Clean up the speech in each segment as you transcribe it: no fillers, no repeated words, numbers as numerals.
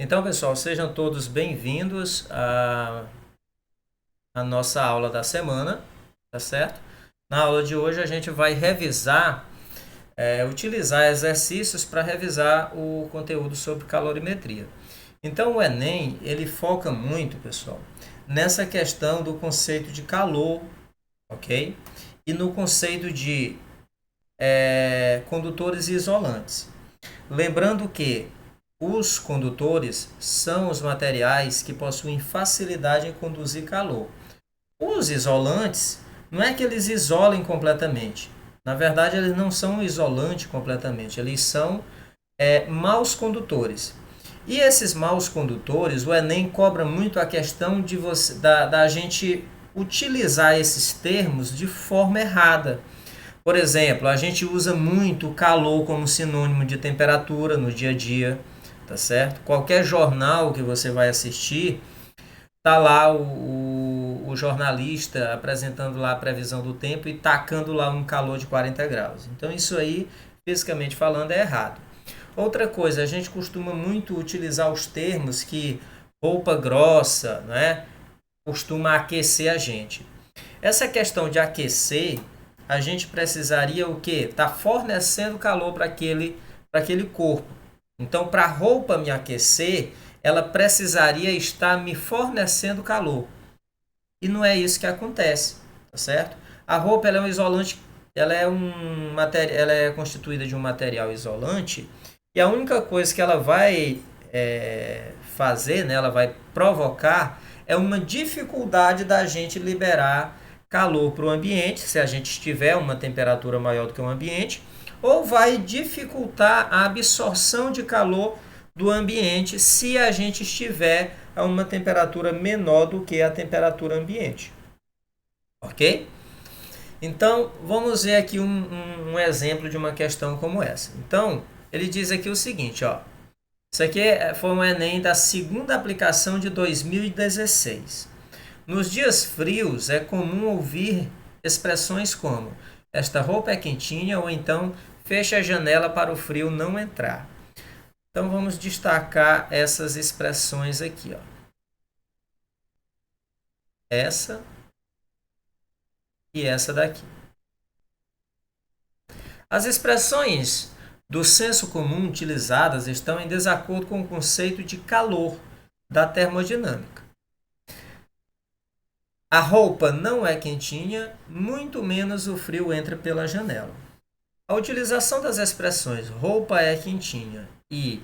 Então, pessoal, sejam todos bem-vindos à nossa aula da semana, tá certo? Na aula de hoje a gente vai revisar, utilizar exercícios para revisar o conteúdo sobre calorimetria. Então, o Enem, ele foca muito, pessoal, nessa questão do conceito de calor, ok? E no conceito de condutores e isolantes. Lembrando que os condutores são os materiais que possuem facilidade em conduzir calor. Os isolantes, não é que eles isolem completamente. Na verdade, eles não são isolantes completamente. Eles são maus condutores. E esses maus condutores, o Enem cobra muito a questão de da gente utilizar esses termos de forma errada. Por exemplo, a gente usa muito calor como sinônimo de temperatura no dia a dia, tá certo? Qualquer jornal que você vai assistir, tá lá o jornalista apresentando lá a previsão do tempo e tacando lá um calor de 40 graus. Então isso aí, fisicamente falando, é errado. Outra coisa, a gente costuma muito utilizar os termos que roupa grossa, né, costuma aquecer a gente. Essa questão de aquecer, a gente precisaria o quê? Tá fornecendo calor para aquele corpo. Então, para a roupa me aquecer, ela precisaria estar me fornecendo calor. E não é isso que acontece, tá certo? A roupa ela é um isolante, ela é constituída de um material isolante e a única coisa que ela vai fazer, né, ela vai provocar é uma dificuldade da gente liberar calor para o ambiente, se a gente estiver uma temperatura maior do que o ambiente, ou vai dificultar a absorção de calor do ambiente se a gente estiver a uma temperatura menor do que a temperatura ambiente. Ok? Então, vamos ver aqui um exemplo de uma questão como essa. Então, ele diz aqui o seguinte, ó. Isso aqui foi um Enem da segunda aplicação de 2016. Nos dias frios, é comum ouvir expressões como esta roupa é quentinha ou então feche a janela para o frio não entrar. Então vamos destacar essas expressões aqui, ó. Essa e essa daqui. As expressões do senso comum utilizadas estão em desacordo com o conceito de calor da termodinâmica. A roupa não é quentinha, muito menos o frio entra pela janela. A utilização das expressões roupa é quentinha e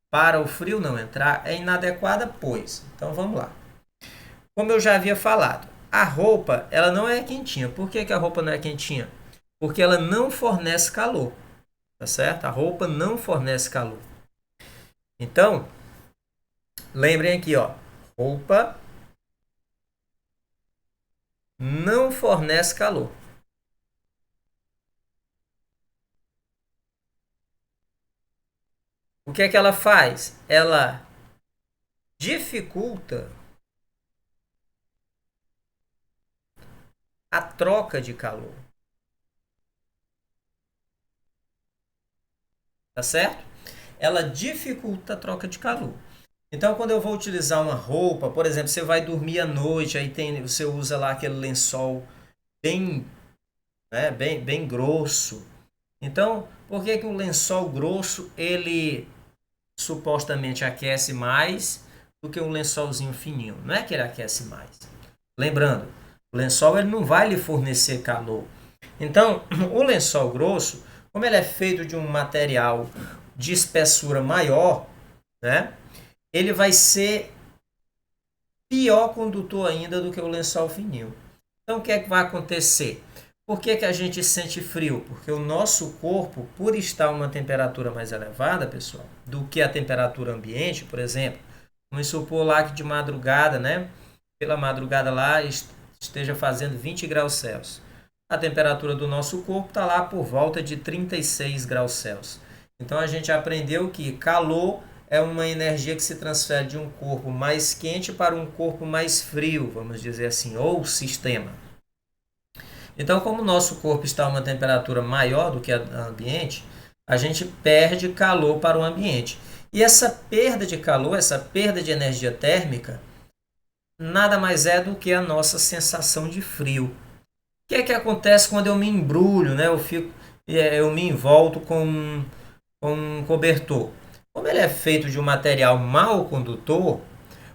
para o frio não entrar é inadequada, pois. Então vamos lá. Como eu já havia falado, a roupa ela não é quentinha. Por que a roupa não é quentinha? Porque ela não fornece calor. Tá certo? A roupa não fornece calor. Então, lembrem aqui, ó. Roupa não fornece calor. O que é que ela faz? Ela dificulta a troca de calor. Tá certo? Ela dificulta a troca de calor. Então, quando eu vou utilizar uma roupa, por exemplo, você vai dormir à noite, aí você usa lá aquele lençol bem, bem grosso. Então, por que que um lençol grosso ele supostamente aquece mais do que um lençolzinho fininho? Não é que ele aquece mais. Lembrando, o lençol ele não vai lhe fornecer calor. Então, o lençol grosso, como ele é feito de um material de espessura maior, né? Ele vai ser pior condutor ainda do que o lençol fininho. Então, o que é que vai acontecer? Por que que a gente sente frio? Porque o nosso corpo, por estar a uma temperatura mais elevada, pessoal, do que a temperatura ambiente, por exemplo, vamos supor lá que de madrugada, né? Pela madrugada lá esteja fazendo 20 graus Celsius. A temperatura do nosso corpo está lá por volta de 36 graus Celsius. Então a gente aprendeu que calor é uma energia que se transfere de um corpo mais quente para um corpo mais frio, vamos dizer assim, ou sistema. Então, como o nosso corpo está a uma temperatura maior do que a ambiente, a gente perde calor para o ambiente. E essa perda de calor, essa perda de energia térmica, nada mais é do que a nossa sensação de frio. O que é que acontece quando eu me embrulho, né? Eu me envolto com um cobertor. Como ele é feito de um material mal condutor,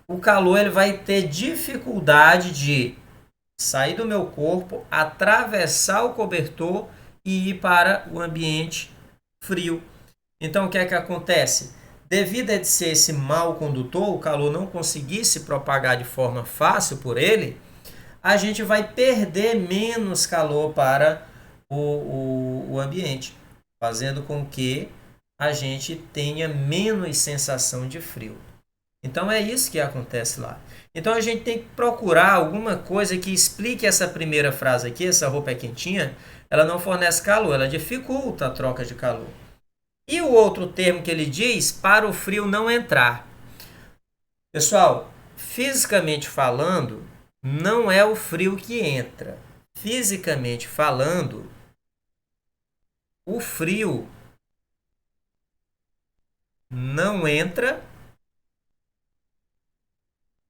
o calor ele vai ter dificuldade de sair do meu corpo, atravessar o cobertor e ir para o ambiente frio. Então, o que é que acontece? Devido a ser esse mau condutor, o calor não conseguir se propagar de forma fácil por ele, a gente vai perder menos calor para o ambiente, fazendo com que a gente tenha menos sensação de frio. Então é isso que acontece lá. Então a gente tem que procurar alguma coisa que explique essa primeira frase aqui, essa roupa é quentinha, ela não fornece calor, ela dificulta a troca de calor. E o outro termo que ele diz, para o frio não entrar. Pessoal, fisicamente falando, não é o frio que entra. Fisicamente falando, o frio não entra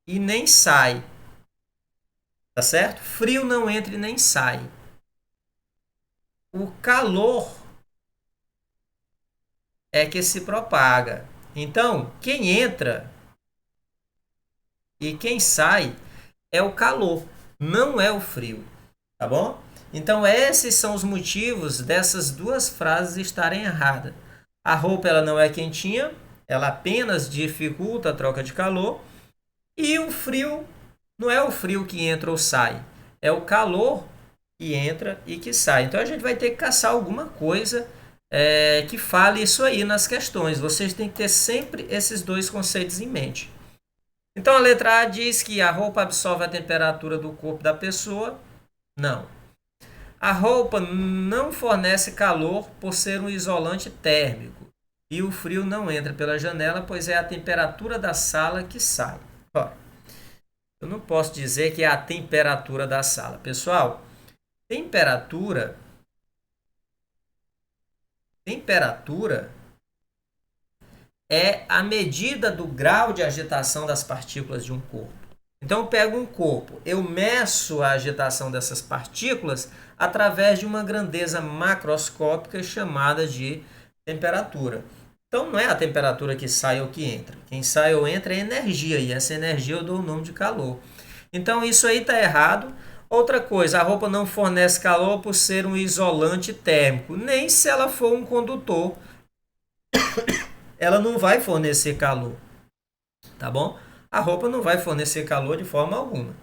e nem sai. Tá certo? Frio não entra e nem sai. O calor é que se propaga. Então, quem entra e quem sai é o calor, não é o frio, tá bom? Então, esses são os motivos dessas duas frases estarem erradas. A roupa ela não é quentinha, ela apenas dificulta a troca de calor. E o frio não é o frio que entra ou sai, é o calor que entra e que sai. Então, a gente vai ter que caçar alguma coisa que fale isso aí nas questões. Vocês têm que ter sempre esses dois conceitos em mente. Então, a letra A diz que a roupa absorve a temperatura do corpo da pessoa. Não. A roupa não fornece calor por ser um isolante térmico. E o frio não entra pela janela, pois é a temperatura da sala que sai. Ora, eu não posso dizer que é a temperatura da sala. Pessoal, temperatura é a medida do grau de agitação das partículas de um corpo. Então, eu pego um corpo, eu meço a agitação dessas partículas através de uma grandeza macroscópica chamada de temperatura. Então, não é a temperatura que sai ou que entra. Quem sai ou entra é energia, e essa energia eu dou o nome de calor. Então, isso aí está errado. Outra coisa, a roupa não fornece calor por ser um isolante térmico, nem se ela for um condutor, ela não vai fornecer calor, tá bom? A roupa não vai fornecer calor de forma alguma.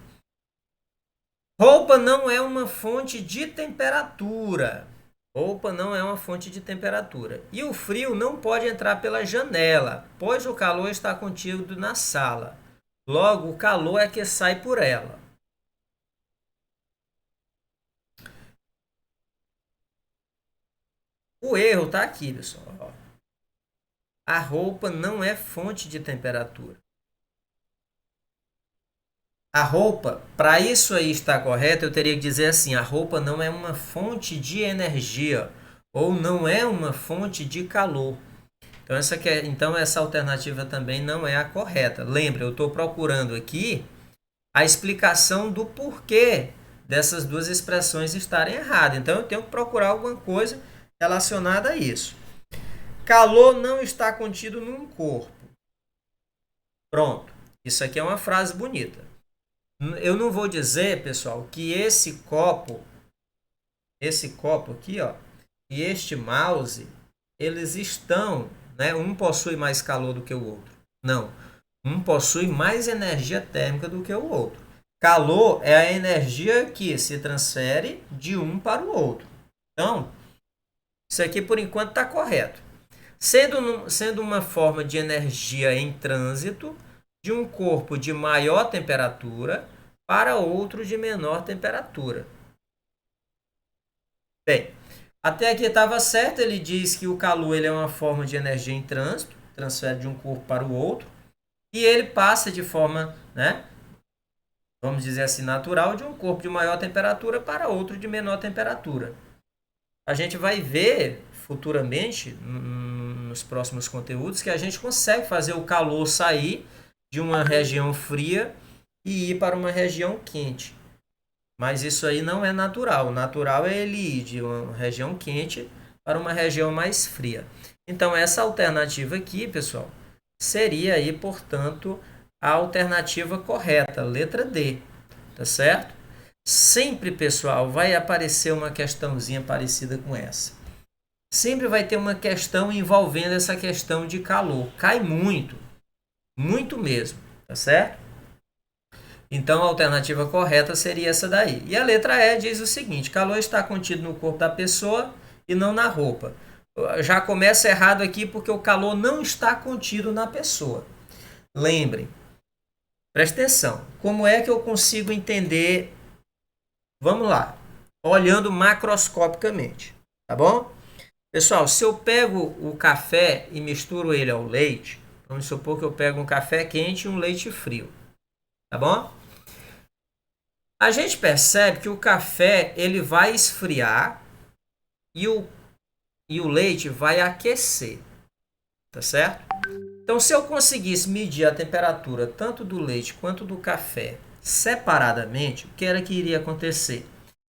Roupa não é uma fonte de temperatura. Roupa não é uma fonte de temperatura. E o frio não pode entrar pela janela, pois o calor está contido na sala. Logo, o calor é que sai por ela. O erro está aqui, pessoal. A roupa não é fonte de temperatura. A roupa, para isso aí estar correto, eu teria que dizer assim: a roupa não é uma fonte de energia ou não é uma fonte de calor. Então essa alternativa também não é a correta. Lembra, eu estou procurando aqui a explicação do porquê dessas duas expressões estarem erradas. Então eu tenho que procurar alguma coisa relacionada a isso. Calor não está contido num corpo. Pronto. Isso aqui é uma frase bonita. Eu não vou dizer, pessoal, que esse copo aqui, ó, e este mouse, eles estão, né? Um possui mais calor do que o outro. Não. Um possui mais energia térmica do que o outro. Calor é a energia que se transfere de um para o outro. Então, isso aqui por enquanto está correto. Sendo uma forma de energia em trânsito de um corpo de maior temperatura para outro de menor temperatura. Bem, até aqui estava certo, ele diz que o calor ele é uma forma de energia em trânsito, transfere de um corpo para o outro, e ele passa de forma, né, vamos dizer assim, natural, de um corpo de maior temperatura para outro de menor temperatura. A gente vai ver futuramente, nos próximos conteúdos, que a gente consegue fazer o calor sair de uma região fria e ir para uma região quente. Mas isso aí não é natural. O natural é ele ir de uma região quente para uma região mais fria. Então, essa alternativa aqui, pessoal, seria aí, portanto, a alternativa correta, letra D, tá certo? Sempre, pessoal, vai aparecer uma questãozinha parecida com essa. Sempre vai ter uma questão envolvendo essa questão de calor. Cai muito, muito mesmo, tá certo? Então, a alternativa correta seria essa daí. E a letra E diz o seguinte: calor está contido no corpo da pessoa e não na roupa. Já começa errado aqui porque o calor não está contido na pessoa. Lembrem, presta atenção. Como é que eu consigo entender? Vamos lá, olhando macroscopicamente, tá bom? Pessoal, se eu pego o café e misturo ele ao leite, vamos supor que eu pego um café quente e um leite frio, tá bom? A gente percebe que o café ele vai esfriar e o leite vai aquecer, tá certo? Então, se eu conseguisse medir a temperatura tanto do leite quanto do café separadamente, o que era que iria acontecer?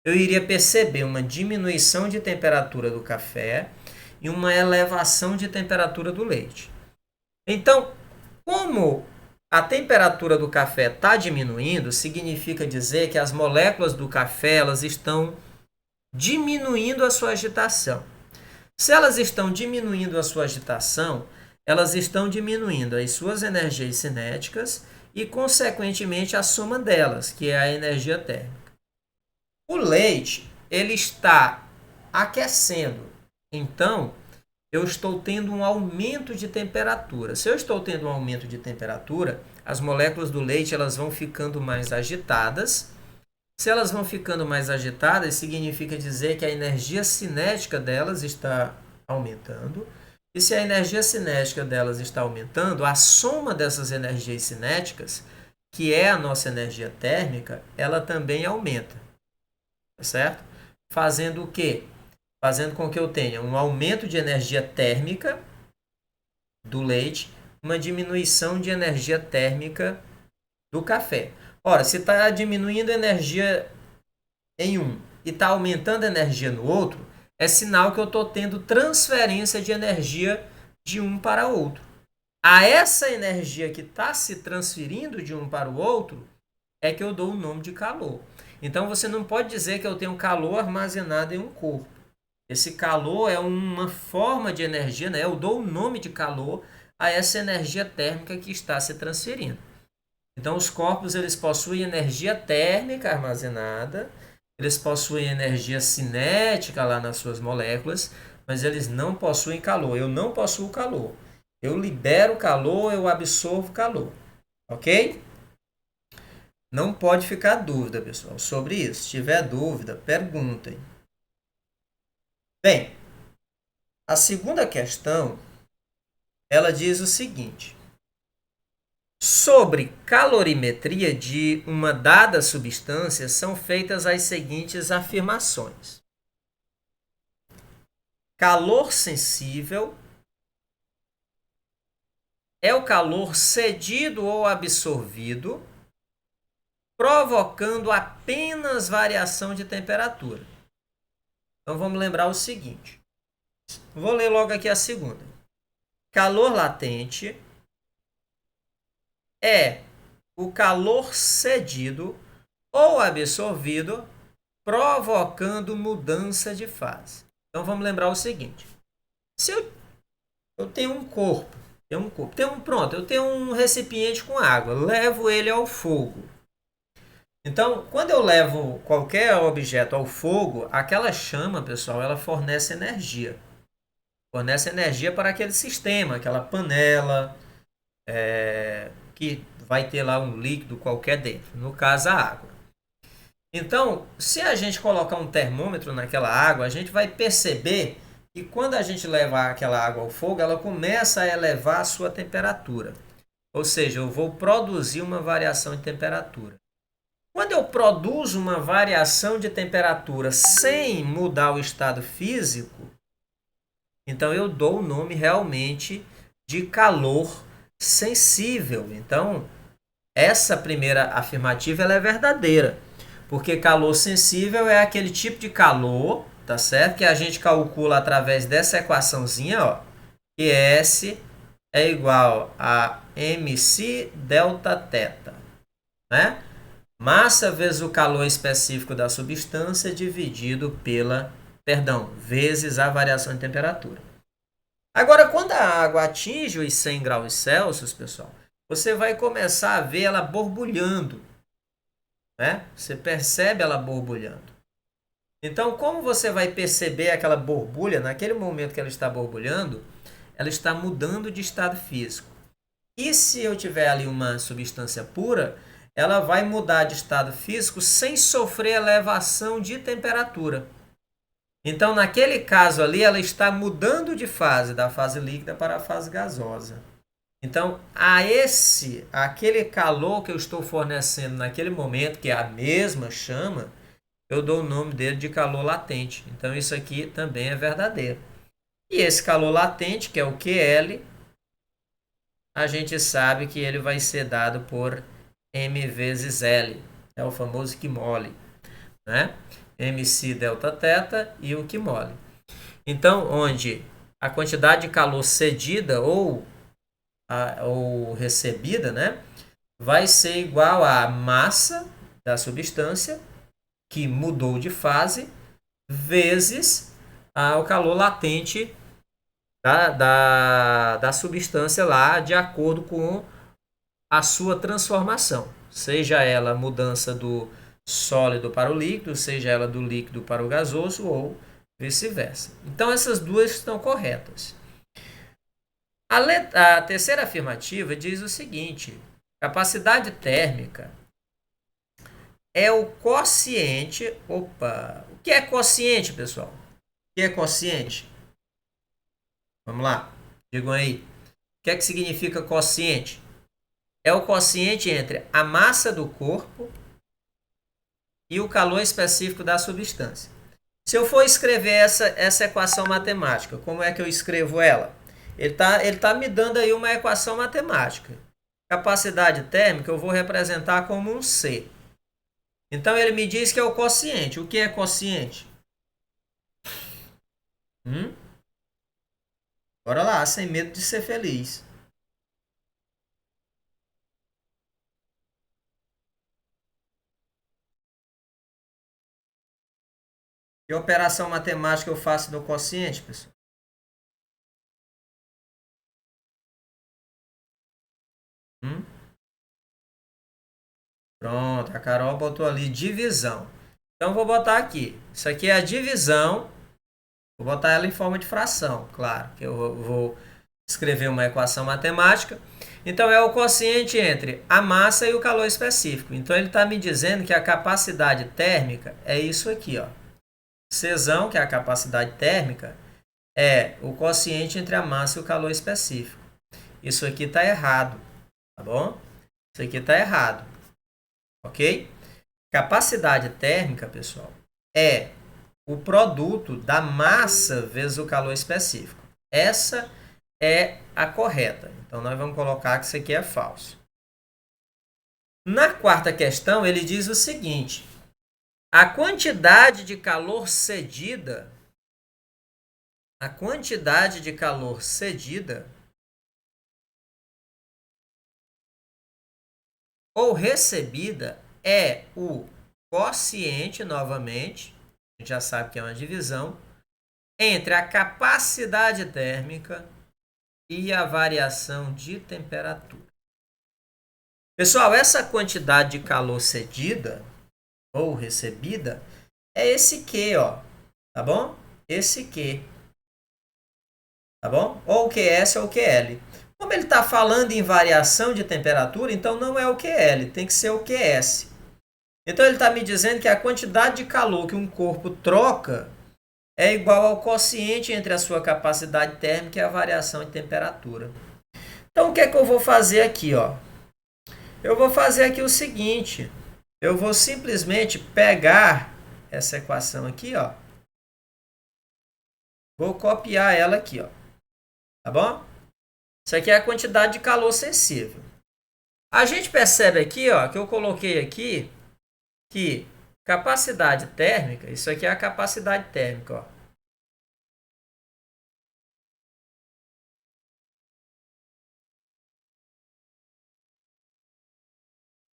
Eu iria perceber uma diminuição de temperatura do café e uma elevação de temperatura do leite. Então, como a temperatura do café está diminuindo, significa dizer que as moléculas do café elas estão diminuindo a sua agitação. Se elas estão diminuindo a sua agitação, elas estão diminuindo as suas energias cinéticas e, consequentemente, a soma delas, que é a energia térmica. O leite, ele está aquecendo. Então, eu estou tendo um aumento de temperatura. Se eu estou tendo um aumento de temperatura, as moléculas do leite elas vão ficando mais agitadas. Se elas vão ficando mais agitadas, significa dizer que a energia cinética delas está aumentando. E se a energia cinética delas está aumentando, a soma dessas energias cinéticas, que é a nossa energia térmica, ela também aumenta. Tá certo? Fazendo o quê? Fazendo com que eu tenha um aumento de energia térmica do leite, uma diminuição de energia térmica do café. Ora, se está diminuindo a energia em um e está aumentando a energia no outro, é sinal que eu estou tendo transferência de energia de um para outro. A essa energia que está se transferindo de um para o outro é que eu dou o nome de calor. Então, você não pode dizer que eu tenho calor armazenado em um corpo. Esse calor é uma forma de energia, né? Eu dou o nome de calor a essa energia térmica que está se transferindo. Então, os corpos eles possuem energia térmica armazenada, eles possuem energia cinética lá nas suas moléculas, mas eles não possuem calor. Eu não possuo calor. Eu libero calor, eu absorvo calor. Ok? Não pode ficar dúvida, pessoal, sobre isso. Se tiver dúvida, perguntem. Bem, a segunda questão, ela diz o seguinte: sobre calorimetria de uma dada substância são feitas as seguintes afirmações. Calor sensível é o calor cedido ou absorvido, provocando apenas variação de temperatura. Então vamos lembrar o seguinte. Vou ler logo aqui a segunda. Calor latente é o calor cedido ou absorvido, provocando mudança de fase. Então vamos lembrar o seguinte. Se eu tenho um corpo, eu tenho um recipiente com água, levo ele ao fogo. Então, quando eu levo qualquer objeto ao fogo, aquela chama, pessoal, ela fornece energia. Fornece energia para aquele sistema, aquela panela, que vai ter lá um líquido qualquer dentro, no caso a água. Então, se a gente colocar um termômetro naquela água, a gente vai perceber que quando a gente levar aquela água ao fogo, ela começa a elevar a sua temperatura. Ou seja, eu vou produzir uma variação de temperatura. Quando eu produzo uma variação de temperatura sem mudar o estado físico, Então, eu dou o nome realmente de calor sensível. Então, essa primeira afirmativa ela é verdadeira, porque calor sensível é aquele tipo de calor, tá certo? Que a gente calcula através dessa equaçãozinha, ó, que S é igual a mc delta θ, né? Massa vezes o calor específico da substância dividido vezes a variação de temperatura. Agora, quando a água atinge os 100 graus Celsius, pessoal, você vai começar a ver ela borbulhando, né? Você percebe ela borbulhando. Então, como você vai perceber aquela borbulha, naquele momento que ela está borbulhando, ela está mudando de estado físico. E se eu tiver ali uma substância pura, ela vai mudar de estado físico sem sofrer elevação de temperatura. Então, naquele caso ali, ela está mudando de fase, da fase líquida para a fase gasosa. Então, aquele calor que eu estou fornecendo naquele momento, que é a mesma chama, eu dou o nome dele de calor latente. Então, isso aqui também é verdadeiro. E esse calor latente, que é o QL, a gente sabe que ele vai ser dado por M vezes L. É o famoso Q-mole, né? mc delta θ e o Q-mole. Então, onde a quantidade de calor cedida ou recebida, né, vai ser igual à massa da substância que mudou de fase vezes o calor latente da substância lá, de acordo com a sua transformação, seja ela mudança do sólido para o líquido, seja ela do líquido para o gasoso ou vice-versa. Então, essas duas estão corretas. A terceira afirmativa diz o seguinte: capacidade térmica é o quociente. Opa! O que é quociente, pessoal? O que é quociente? Vamos lá, digam aí. O que é que significa quociente? É o quociente entre a massa do corpo e o calor específico da substância. Se eu for escrever essa equação matemática, como é que eu escrevo ela? Ele tá me dando aí uma equação matemática. Capacidade térmica eu vou representar como um C. Então, ele me diz que é o quociente. O que é quociente? Bora lá, sem medo de ser feliz. Que operação matemática eu faço no quociente, pessoal? Pronto, a Carol botou ali divisão. Então, vou botar aqui. Isso aqui é a divisão. Vou botar ela em forma de fração, claro. Que eu vou escrever uma equação matemática. Então, é o quociente entre a massa e o calor específico. Então, ele está me dizendo que a capacidade térmica é isso aqui, ó. Czão, que é a capacidade térmica, é o quociente entre a massa e o calor específico. Isso aqui está errado, tá bom? Isso aqui está errado, ok? Capacidade térmica, pessoal, é o produto da massa vezes o calor específico. Essa é a correta. Então, nós vamos colocar que isso aqui é falso. Na quarta questão, ele diz o seguinte: a quantidade de calor cedida ou recebida é o quociente, novamente, a gente já sabe que é uma divisão, entre a capacidade térmica e a variação de temperatura. Pessoal, essa quantidade de calor cedida ou recebida é esse Q, ó, tá bom? Esse Q, tá bom? Ou o QS ou o QL. Como ele está falando em variação de temperatura, então não é o QL, tem que ser o QS. Então, ele está me dizendo que a quantidade de calor que um corpo troca é igual ao quociente entre a sua capacidade térmica e a variação de temperatura. Então, o que é que eu vou fazer aqui? Ó? Eu vou fazer aqui o seguinte. Eu vou simplesmente pegar essa equação aqui, ó, Vou copiar ela aqui, ó. Tá bom? Isso aqui é a quantidade de calor sensível. A gente percebe aqui, ó, que eu coloquei aqui que capacidade térmica, isso aqui é a capacidade térmica, ó.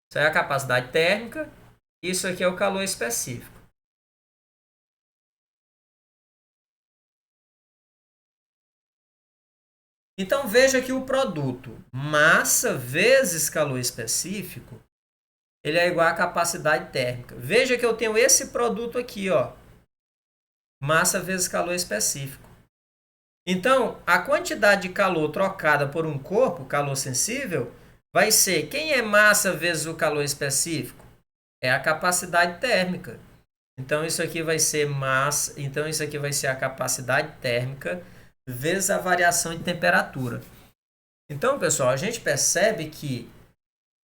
Isso é a capacidade térmica, isso aqui é o calor específico. Então veja que o produto massa vezes calor específico, ele é igual à capacidade térmica. Veja que eu tenho esse produto aqui, ó, massa vezes calor específico. Então, a quantidade de calor trocada por um corpo, calor sensível, vai ser quem é massa vezes o calor específico? É a capacidade térmica. Então, isso aqui vai ser massa, então isso aqui vai ser a capacidade térmica vezes a variação de temperatura. Então, pessoal, a gente percebe que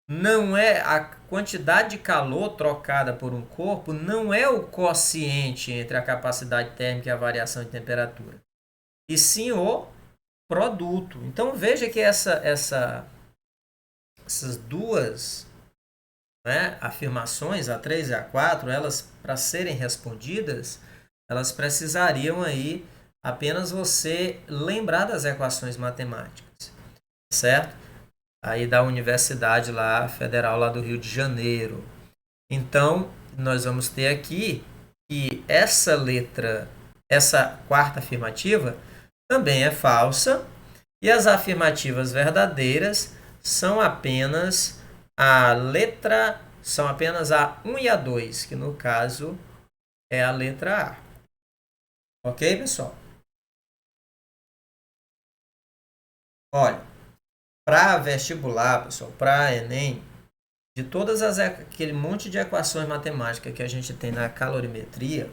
não é a quantidade de calor trocada por um corpo, não é o quociente entre a capacidade térmica e a variação de temperatura, e sim o produto. Então veja que essas duas, né, afirmações, a 3 e a 4, elas, para serem respondidas, elas precisariam aí apenas você lembrar das equações matemáticas, certo? Aí da Universidade lá, Federal lá do Rio de Janeiro. Então, nós vamos ter aqui que essa quarta afirmativa também é falsa, e as afirmativas verdadeiras são apenas a 1 e a 2, que no caso é a letra A. Ok, pessoal? Olha, para vestibular, pessoal, para Enem, de todas aquele monte de equações matemáticas que a gente tem na calorimetria,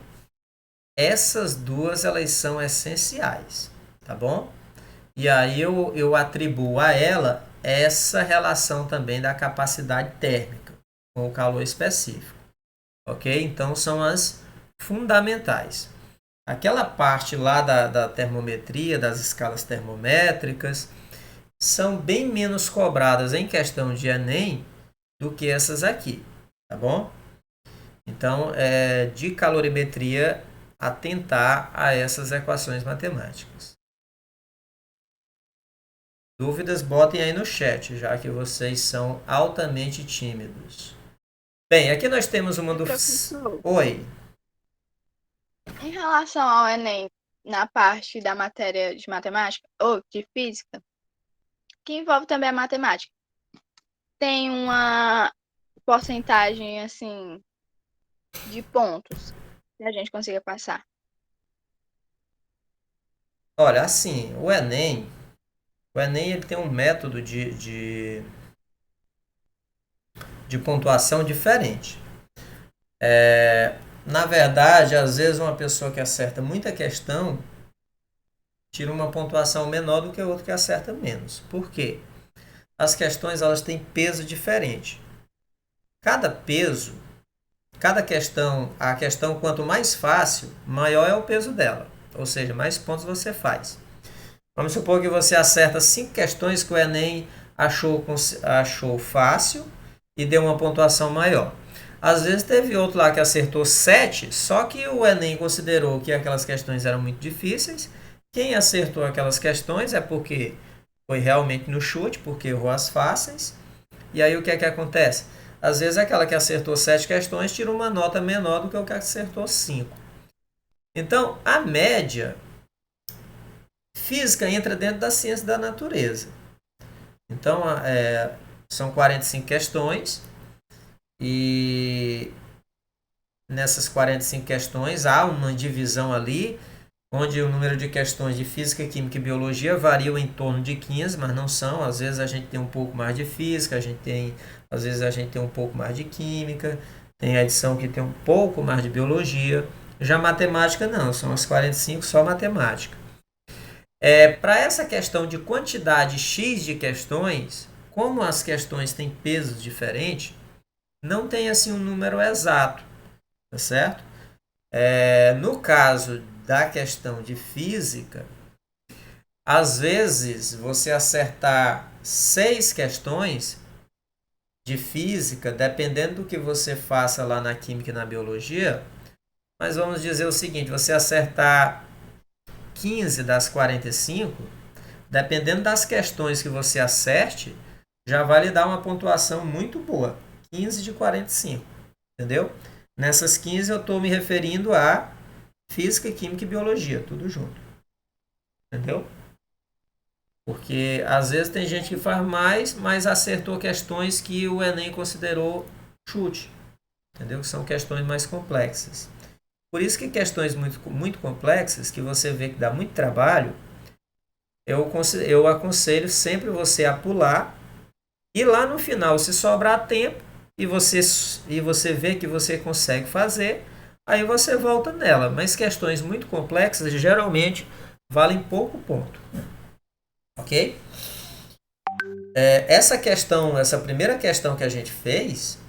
essas duas elas são essenciais, tá bom? E aí eu atribuo a ela essa relação também da capacidade térmica com o calor específico, ok? Então são as fundamentais. Aquela parte lá da termometria, das escalas termométricas, são bem menos cobradas em questão de Enem do que essas aqui, tá bom? Então, de calorimetria, atentar a essas equações matemáticas. Dúvidas, botem aí no chat, já que vocês são altamente tímidos. Bem, aqui nós temos uma do... Professor, Oi. em relação ao Enem, na parte da matéria de matemática ou de física, que envolve também a matemática, tem uma porcentagem assim de pontos que a gente consiga passar. Olha, assim, o Enem ele tem um método de pontuação diferente. Na verdade, às vezes uma pessoa que acerta muita questão tira uma pontuação menor do que a outra que acerta menos. Por quê? As questões elas têm peso diferente. Cada peso, cada questão, a questão quanto mais fácil, maior é o peso dela. Ou seja, mais pontos você faz. Vamos supor que você acerta 5 questões que o Enem achou fácil e deu uma pontuação maior. Às vezes teve outro lá que acertou 7, só que o Enem considerou que aquelas questões eram muito difíceis. Quem acertou aquelas questões é porque foi realmente no chute, porque errou as fáceis. E aí o que é que acontece? Às vezes aquela que acertou 7 questões tira uma nota menor do que o que acertou 5. Então, a média física entra dentro da ciência da natureza. Então, são 45 questões e nessas 45 questões há uma divisão ali, onde o número de questões de física, química e biologia variam em torno de 15, mas não são. Às vezes a gente tem um pouco mais de física, às vezes a gente tem um pouco mais de química, tem a edição que tem um pouco mais de biologia. Já matemática não, são as 45 só matemática. Para essa questão de quantidade X de questões, como as questões têm pesos diferentes, não tem assim um número exato, tá certo? No caso da questão de física, às vezes você acertar 6 questões de física, dependendo do que você faça lá na química e na biologia, mas vamos dizer o seguinte, você acertar 15 das 45, dependendo das questões que você acerte, já vai lhe dar uma pontuação muito boa. 15 de 45, entendeu? Nessas 15 eu estou me referindo a física, química e biologia, tudo junto. Entendeu? Porque às vezes tem gente que faz mais, mas acertou questões que o Enem considerou chute. Entendeu? Que são questões mais complexas. Por isso que questões muito complexas, que você vê que dá muito trabalho, eu aconselho sempre você a pular e lá no final, se sobrar tempo e você vê que você consegue fazer, aí você volta nela. Mas questões muito complexas geralmente valem pouco ponto. Ok? Essa primeira questão que a gente fez,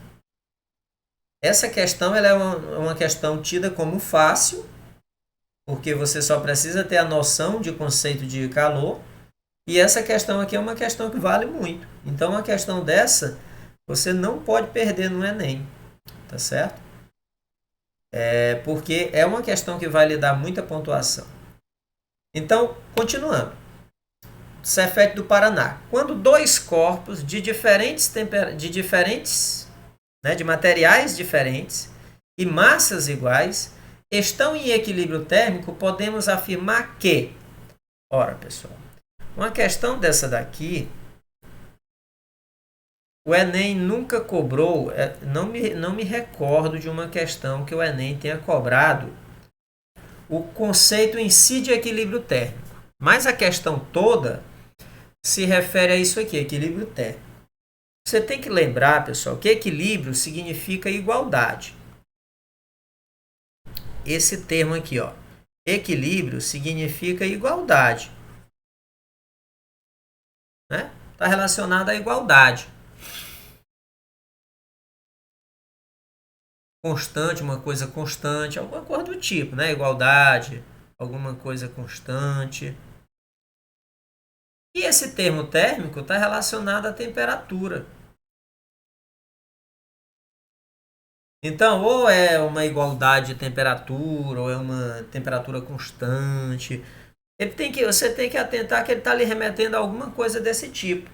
essa questão ela é uma questão tida como fácil, porque você só precisa ter a noção de conceito de calor. E essa questão aqui é uma questão que vale muito. Então, uma questão dessa, você não pode perder no Enem. Tá certo? Porque é uma questão que vai lhe dar muita pontuação. Então, continuando. Cefete do Paraná. Quando dois corpos de materiais diferentes e massas iguais estão em equilíbrio térmico, podemos afirmar que... Ora, pessoal, uma questão dessa daqui, o Enem nunca cobrou, não me recordo de uma questão que o Enem tenha cobrado o conceito em si de equilíbrio térmico. Mas a questão toda se refere a isso aqui, equilíbrio térmico. Você tem que lembrar, pessoal, que equilíbrio significa igualdade. Esse termo aqui, ó, equilíbrio significa igualdade. Né? Está relacionado à igualdade. Constante, uma coisa constante, alguma coisa do tipo, né? Igualdade, alguma coisa constante. E esse termo térmico está relacionado à temperatura. Então, ou é uma igualdade de temperatura, ou é uma temperatura constante. Você tem que atentar que ele está lhe remetendo a alguma coisa desse tipo.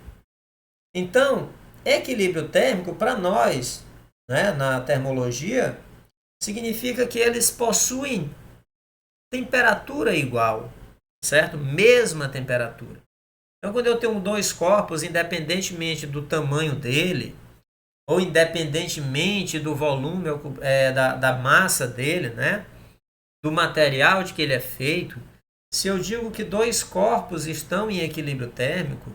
Então, equilíbrio térmico, para nós, né, na termologia, significa que eles possuem temperatura igual, certo? Mesma temperatura. Então, quando eu tenho dois corpos, independentemente do tamanho dele, ou independentemente do volume da massa dele, né? Do material de que ele é feito, se eu digo que dois corpos estão em equilíbrio térmico,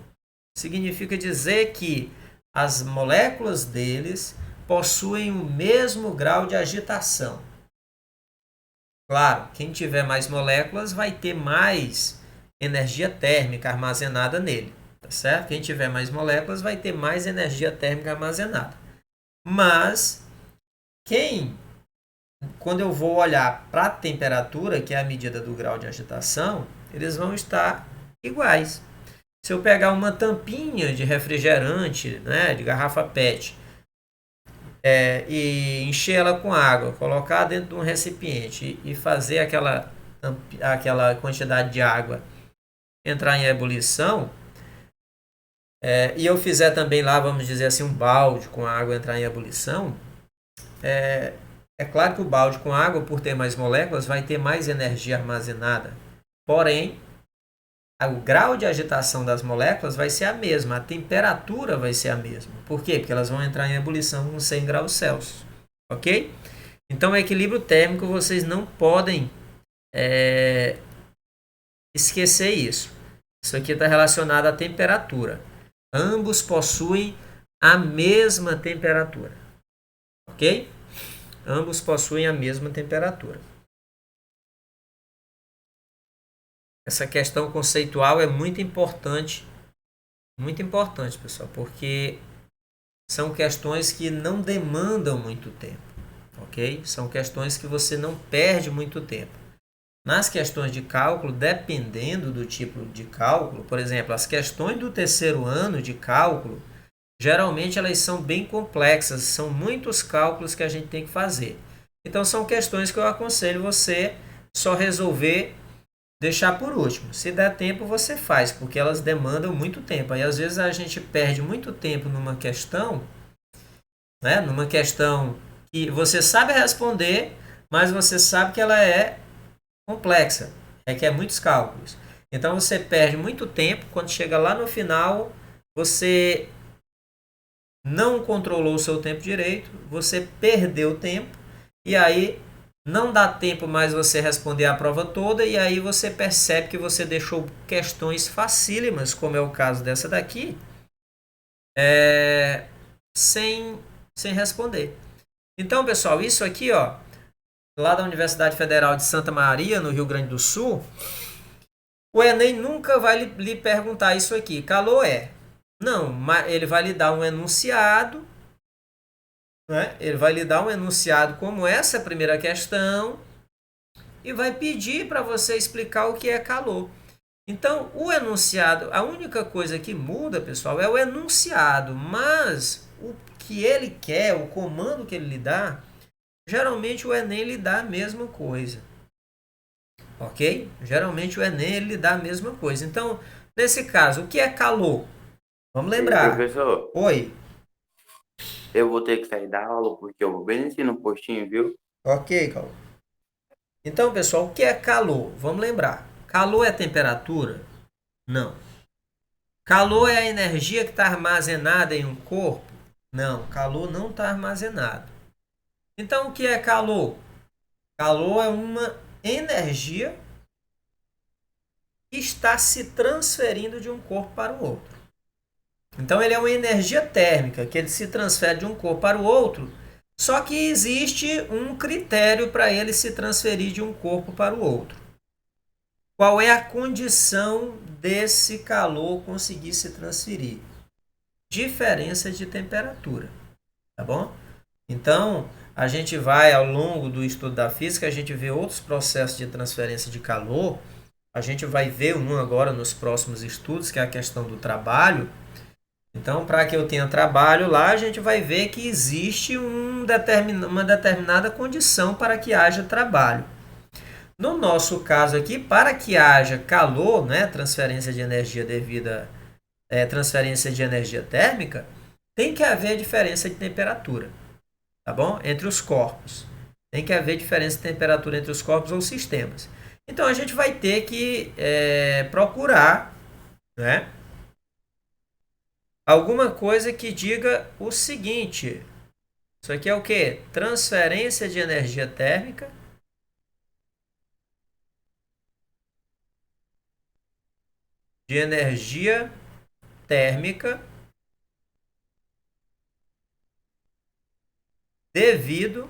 significa dizer que as moléculas deles possuem o mesmo grau de agitação. Claro, quem tiver mais moléculas vai ter mais energia térmica armazenada nele, tá certo? Quem tiver mais moléculas vai ter mais energia térmica armazenada. Mas quando eu vou olhar para a temperatura, que é a medida do grau de agitação, eles vão estar iguais. Se eu pegar uma tampinha de refrigerante, né, de garrafa PET, e encher ela com água, colocar dentro de um recipiente e fazer aquela quantidade de água entrar em ebulição, e eu fizer também lá, vamos dizer assim, um balde com água entrar em ebulição, é claro que o balde com água, por ter mais moléculas, vai ter mais energia armazenada. Porém, o grau de agitação das moléculas vai ser a mesma, a temperatura vai ser a mesma. Por quê? Porque elas vão entrar em ebulição com 100 graus Celsius. Ok? Então, o equilíbrio térmico, vocês não podem esquecer isso. Isso aqui está relacionado à temperatura. Ambos possuem a mesma temperatura. Ok? Ambos possuem a mesma temperatura. Essa questão conceitual é muito importante, pessoal, porque são questões que não demandam muito tempo, ok? São questões que você não perde muito tempo. nas questões de cálculo, dependendo do tipo de cálculo, por exemplo, as questões do terceiro ano de cálculo, geralmente elas são bem complexas, são muitos cálculos que a gente tem que fazer. Então são questões que eu aconselho você só resolver, deixar por último. Se der tempo, você faz, porque elas demandam muito tempo. Aí às vezes a gente perde muito tempo numa questão, né? Numa questão que você sabe responder, mas você sabe que ela é complexa, requer muitos cálculos. Então você perde muito tempo, quando chega lá no final, você não controlou o seu tempo direito, você perdeu tempo, e aí não dá tempo mais você responder a prova toda, e aí você percebe que você deixou questões facílimas, como é o caso dessa daqui, sem, sem responder. Então, pessoal, isso aqui, ó, lá da Universidade Federal de Santa Maria, no Rio Grande do Sul, o Enem nunca vai lhe perguntar isso aqui. Calor é? Não, mas ele vai lhe dar um enunciado, né? Ele vai lhe dar um enunciado como essa primeira questão e vai pedir para você explicar o que é calor. Então, o enunciado, a única coisa que muda, pessoal, é o enunciado, mas o que ele quer, o comando que ele lhe dá, geralmente o Enem lhe dá a mesma coisa. Ok? Geralmente o Enem ele lhe dá a mesma coisa. Então, nesse caso, o que é calor? Vamos lembrar. Professor, Oi. eu vou ter que sair da aula porque eu vou bem aqui no postinho, viu? Ok, calor. Então, pessoal, o que é calor? Vamos lembrar. Calor é temperatura? Não. Calor é a energia que está armazenada em um corpo? Não, calor não está armazenado. Então, o que é calor? Calor é uma energia que está se transferindo de um corpo para o outro. Então, ele é uma energia térmica que ele se transfere de um corpo para o outro, só que existe um critério para ele se transferir de um corpo para o outro. Qual é a condição desse calor conseguir se transferir? Diferença de temperatura, tá bom? Então, a gente vai, ao longo do estudo da física, a gente vê outros processos de transferência de calor. A gente vai ver um agora nos próximos estudos, que é a questão do trabalho. Então, para que eu tenha trabalho lá, a gente vai ver que existe uma determinada condição para que haja trabalho. No nosso caso aqui, para que haja calor, né, transferência de energia devida transferência de energia térmica, tem que haver diferença de temperatura, tá bom? Entre os corpos. Tem que haver diferença de temperatura entre os corpos ou sistemas. Então a gente vai ter que procurar, né, alguma coisa que diga o seguinte. Isso aqui é o quê? Transferência de energia térmica de energia térmica devido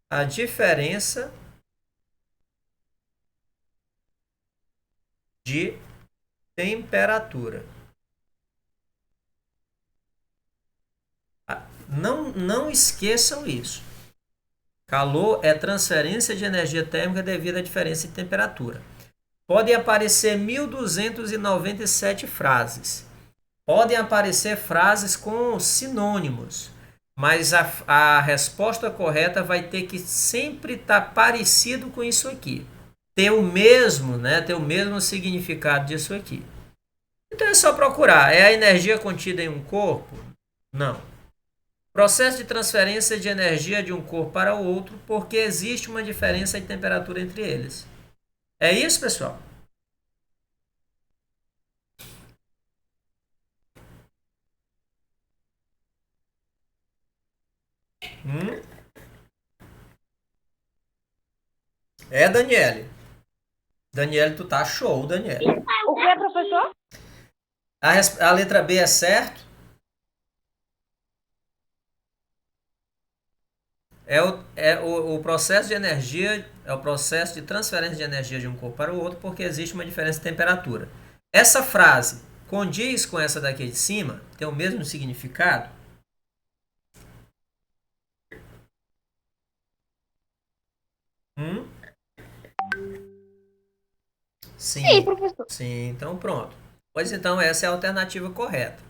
à diferença de temperatura. Não esqueçam isso. Calor é transferência de energia térmica devido à diferença de temperatura. Podem aparecer 1.297 frases. Podem aparecer frases com sinônimos, mas a resposta correta vai ter que sempre estar parecido com isso aqui. Ter o mesmo, né? Ter o mesmo significado disso aqui. Então é só procurar. É a energia contida em um corpo? Não. Processo de transferência de energia de um corpo para o outro, porque existe uma diferença de temperatura entre eles. É isso, pessoal? É, Daniele. Daniele, tu tá show, Daniele. O que é, professor? A letra B é certo? O processo de energia, é o processo de transferência de energia de um corpo para o outro, porque existe uma diferença de temperatura. Essa frase condiz com essa daqui de cima? Tem o mesmo significado? Hum? Sim, Sim, professor. sim, então pronto. Pois então, essa é a alternativa correta.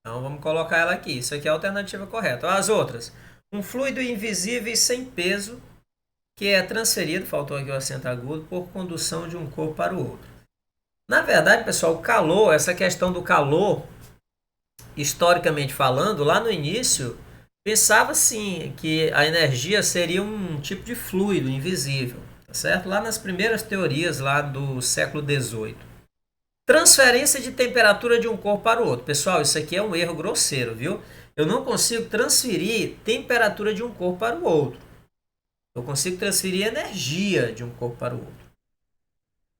Então vamos colocar ela aqui. Isso aqui é a alternativa correta. As outras. Um fluido invisível e sem peso que é transferido, faltou aqui o acento agudo, por condução de um corpo para o outro. Na verdade, pessoal, o calor, essa questão do calor, historicamente falando, lá no início, pensava sim que a energia seria um tipo de fluido invisível, tá certo? Lá nas primeiras teorias lá do século XVIII. Transferência de temperatura de um corpo para o outro. Pessoal, isso aqui é um erro grosseiro, viu? Eu não consigo transferir temperatura de um corpo para o outro. Eu consigo transferir energia de um corpo para o outro.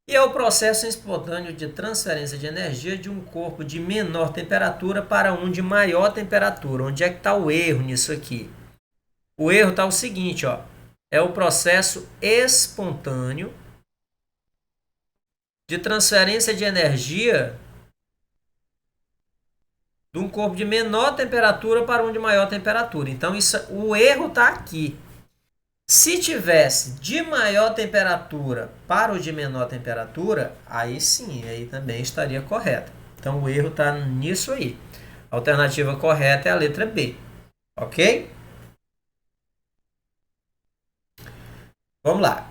E é o processo espontâneo de transferência de energia de um corpo de menor temperatura para um de maior temperatura. Onde é que está o erro nisso aqui? O erro está o seguinte, ó. É o processo espontâneo de transferência de energia de um corpo de menor temperatura para um de maior temperatura. Então, o erro está aqui. Se tivesse de maior temperatura para o de menor temperatura, aí sim, aí também estaria correto. Então o erro está nisso aí. A alternativa correta é a letra B. Ok? Vamos lá.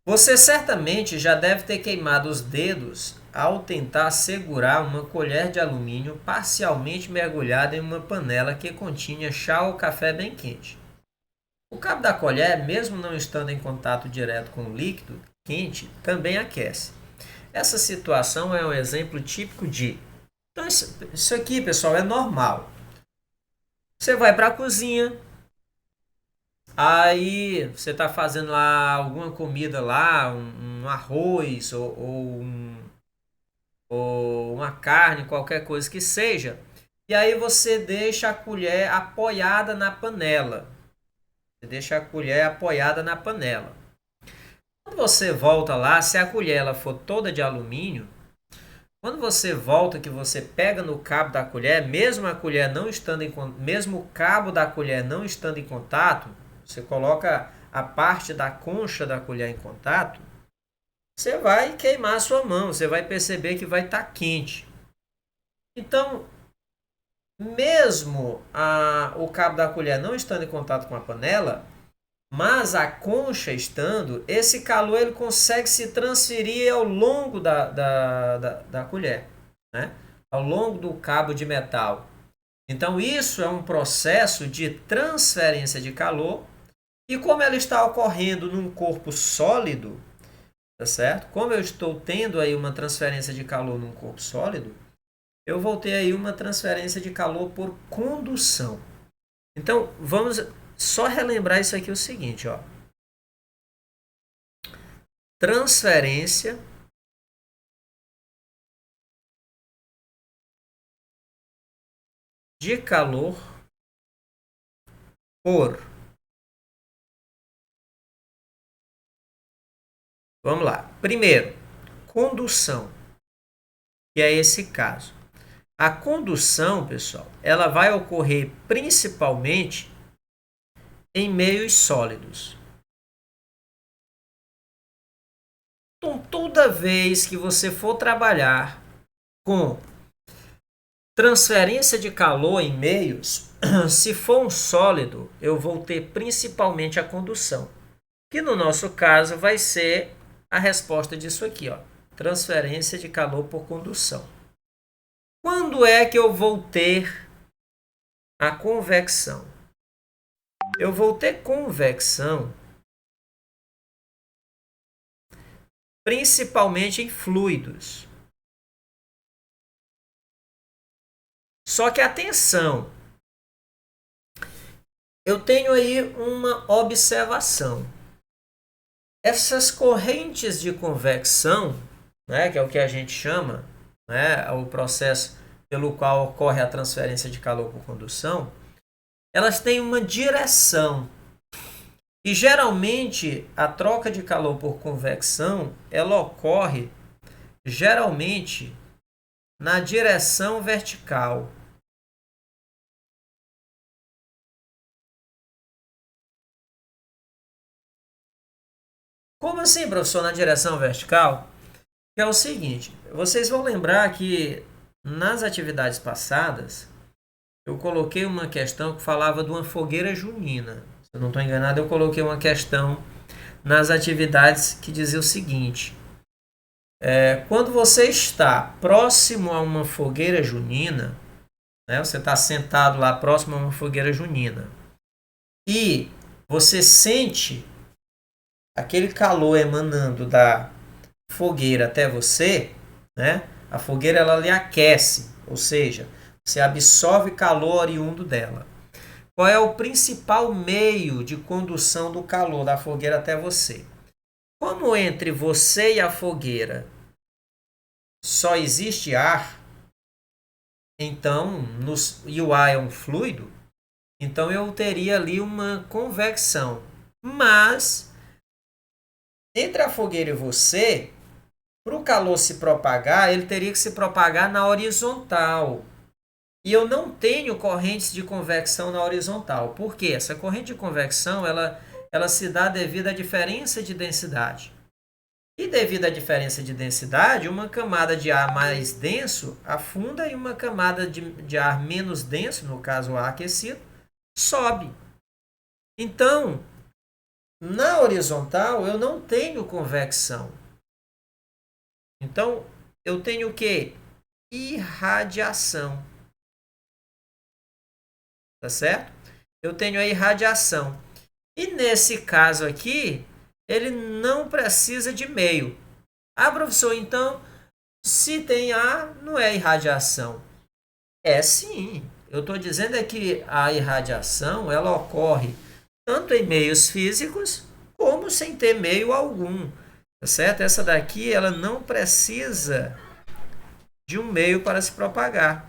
Você certamente já deve ter queimado os dedos ao tentar segurar uma colher de alumínio parcialmente mergulhada em uma panela que continha chá ou café bem quente. O cabo da colher, mesmo não estando em contato direto com o líquido quente, também aquece. Essa situação é um exemplo típico de... Então, isso aqui, pessoal, é normal. Você vai para a cozinha, aí você está fazendo lá alguma comida lá, um arroz ou uma carne, qualquer coisa que seja, e aí você deixa a colher apoiada na panela. Você deixa a colher apoiada na panela. Quando você volta lá, se a colher ela for toda de alumínio, quando você volta que você pega no cabo da colher, mesmo a colher não estando mesmo o cabo da colher não estando em contato, você coloca a parte da concha da colher em contato, você vai queimar a sua mão, você vai perceber que vai estar quente. Então, mesmo o cabo da colher não estando em contato com a panela, mas a concha estando, esse calor ele consegue se transferir ao longo da colher, né? Ao longo do cabo de metal. Então, isso é um processo de transferência de calor. E como ela está ocorrendo num corpo sólido, tá certo? Como eu estou tendo aí uma transferência de calor num corpo sólido, eu vou ter aí uma transferência de calor por condução. Então, vamos só relembrar isso aqui o seguinte, ó. Transferência de calor por... Vamos lá. Primeiro, condução, que é esse caso. A condução, pessoal, ela vai ocorrer principalmente em meios sólidos. Então, toda vez que você for trabalhar com transferência de calor em meios, se for um sólido, eu vou ter principalmente a condução, que no nosso caso vai ser a resposta disso aqui, ó, transferência de calor por condução. Quando é que eu vou ter a convecção? Eu vou ter convecção principalmente em fluidos. Só que atenção, eu tenho aí uma observação. Essas correntes de convecção, né, que é o que a gente chama, né, o processo pelo qual ocorre a transferência de calor por condução, elas têm uma direção. E geralmente a troca de calor por convecção, ela ocorre geralmente na direção vertical. Como assim, professor, na direção vertical? Que é o seguinte, vocês vão lembrar que nas atividades passadas eu coloquei uma questão que falava de uma fogueira junina. Se eu não estou enganado, eu coloquei uma questão nas atividades que dizia o seguinte: quando você está próximo a uma fogueira junina, né, você está sentado lá próximo a uma fogueira junina e você sente aquele calor emanando da fogueira até você, né? A fogueira ela lhe aquece, ou seja, você absorve calor oriundo dela. Qual é o principal meio de condução do calor da fogueira até você? Como entre você e a fogueira só existe ar, então, e o ar é um fluido, então eu teria ali uma convecção. Mas, entre a fogueira e você, para o calor se propagar, ele teria que se propagar na horizontal. E eu não tenho correntes de convecção na horizontal. Por quê? Essa corrente de convecção ela se dá devido à diferença de densidade. E devido à diferença de densidade, uma camada de ar mais denso afunda e uma camada de ar menos denso, no caso o ar aquecido, sobe. Então, na horizontal, eu não tenho convecção. Então, eu tenho o quê? Irradiação. Tá certo? Eu tenho a irradiação. E nesse caso aqui, ele não precisa de meio. Ah, professor, então, se tem ar, não é irradiação. É sim. Eu estou dizendo é que a irradiação ela ocorre tanto em meios físicos como sem ter meio algum. Tá certo? Essa daqui ela não precisa de um meio para se propagar.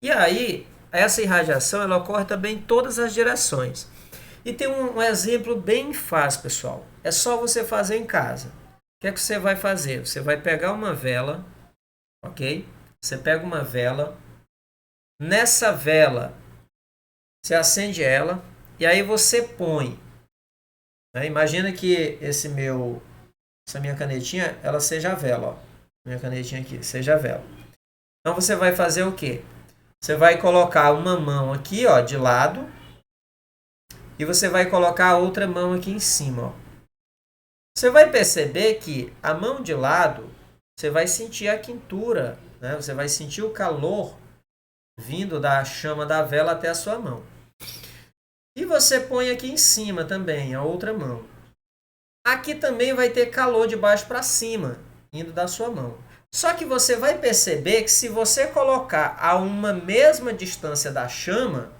E aí, essa irradiação ela ocorre também em todas as direções. E tem um exemplo bem fácil, pessoal. É só você fazer em casa. O que é que você vai fazer? Você vai pegar uma vela, ok? Você pega uma vela. Nessa vela, você acende ela e aí você põe. Né? Imagina que essa minha canetinha, ela seja a vela. Ó. Minha canetinha aqui, seja a vela. Então você vai fazer o quê? Você vai colocar uma mão aqui, ó, de lado, e você vai colocar a outra mão aqui em cima, ó. Você vai perceber que a mão de lado, você vai sentir a quentura, né? Você vai sentir o calor vindo da chama da vela até a sua mão. E você põe aqui em cima também, a outra mão. Aqui também vai ter calor de baixo para cima, indo da sua mão. Só que você vai perceber que se você colocar a uma mesma distância da chama,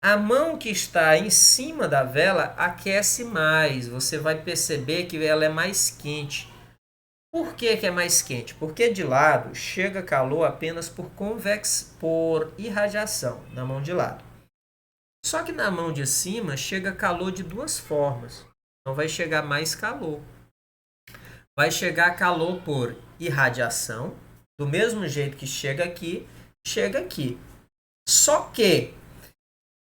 a mão que está em cima da vela aquece mais. Você vai perceber que ela é mais quente. Por que é mais quente? Porque de lado chega calor apenas por irradiação, na mão de lado. Só que na mão de cima chega calor de duas formas. Então vai chegar mais calor. Vai chegar calor por irradiação, do mesmo jeito que chega aqui. Só que,